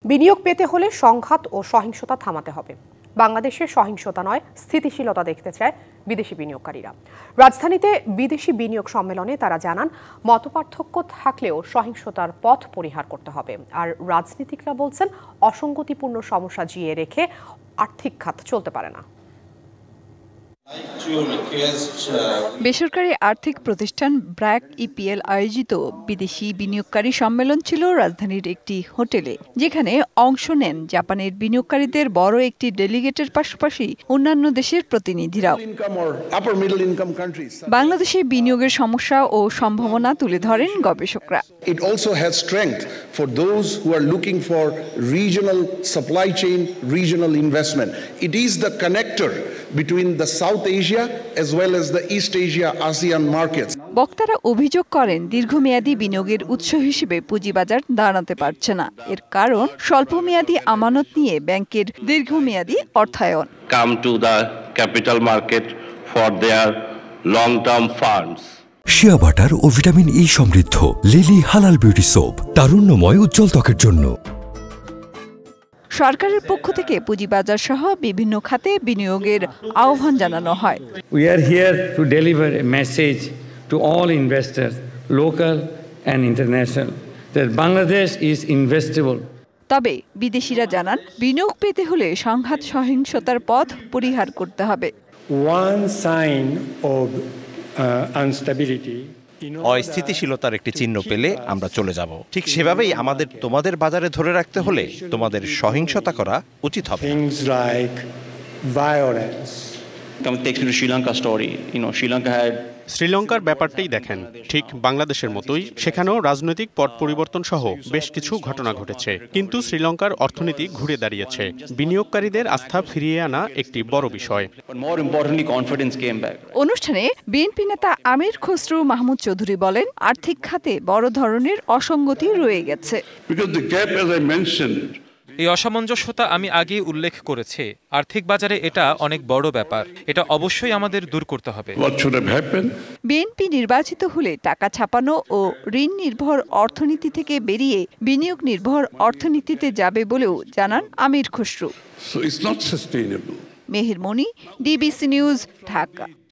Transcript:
বিনিয়োগ পেতে হলে সংঘাত ও সহিংসতা থামাতে হবে। বাংলাদেশে সহিংসতা নয়, স্থিতিশীলতা দেখতে চায় বিদেশি বিনিয়োগকারীরা। রাজধানীতে বিদেশি বিনিয়োগ সম্মেলনে তারা জানান, মতপার্থক্য থাকলেও সহিংসতার পথ পরিহার করতে হবে। আর রাজনীতিকরা বলছেন, অসঙ্গতিপূর্ণ সমস্যা জিইয়ে রেখে আর্থিক খাত চলতে পারে না। বেসরকারি আর্থিক প্রতিষ্ঠান ব্র্যাক ইপিএল আয়োজিত বিদেশি বিনিয়োগকারী সম্মেলন ছিল রাজধানীর একটি হোটেলে, যেখানে অংশ নেন জাপানের বিনিয়োগকারীদের বড় একটি ডেলিগেটের পাশাপাশি অন্যান্য দেশের প্রতিনিধিরাও। বাংলাদেশে বিনিয়োগের সমস্যা ও সম্ভাবনা তুলে ধরেন গবেষকরা। It also has strength for those who are looking for regional supply chain, regional investment. It is the connector between the South Asia as well as the East Asia ASEAN markets. বক্তারা অভিযোগ করেন, দীর্ঘমেয়াদী বিনিয়োগের উৎস হিসেবে পুঁজিবাজার দাঁড়াতে পারছে না। এর কারণ স্বল্পমেয়াদী আমানত নিয়ে ব্যাংকের দীর্ঘমেয়াদী অর্থায়ন। Come to the capital market for their long-term funds. Shea butter ও ভিটামিন ই সমৃদ্ধ লিলি হালাল বিউটি সোপ, তারুণ্যময় উজ্জ্বল ত্বকের জন্য। সরকারের পক্ষ থেকে পুঁজিবাজার সহ বিভিন্ন খাতে বিনিয়োগের আহ্বান জানানো হয়। We are here to deliver a message to all investors, local and international, that Bangladesh is investable. তবে বিদেশিরা জানান, বিনিয়োগ পেতে হলে সংঘাত সহিংসতার পথ পরিহার করতে হবে। One sign of instability. অস্থিতিশীলতার একটি চিহ্ন পেলে আমরা চলে যাব। ঠিক সেভাবেই তোমাদের বাজারে ধরে রাখতে হলে তোমাদের সহিংসতা করা উচিত হবে। Things like violence. Come takes me to Sri Lanka story. Sri Lanka had শ্রীলঙ্কার ব্যাপারটাই দেখেন, ঠিক বাংলাদেশের মতোই সেখানেও রাজনৈতিক পট পরিবর্তন সহ বেশ কিছু ঘটনা ঘটেছে, কিন্তু শ্রীলঙ্কার অর্থনীতি ঘুরে দাঁড়িয়েছে। বিনিয়োগকারীদের আস্থা ফিরিয়ে আনা একটি বড় বিষয়। অনুষ্ঠানে বিএনপি নেতা আমির খসরু মাহমুদ চৌধুরী বলেন, আর্থিক খাতে বড় ধরনের অসঙ্গতি রয়ে গেছে। এই অসামঞ্জস্যতা আমি আগেই উল্লেখ করেছি। আর্থিক বাজারে এটা অনেক বড় ব্যাপার, এটা অবশ্যই আমাদের দূর করতে হবে। বিএনপি নির্বাচিত হলে টাকা ছাপানো ও ঋণ নির্ভর অর্থনীতি থেকে বেরিয়ে বিনিয়োগ নির্ভর অর্থনীতিতে যাবে বলেও জানান আমির খসরু। মেহের মনি, ডিবিসি নিউজ, ঢাকা।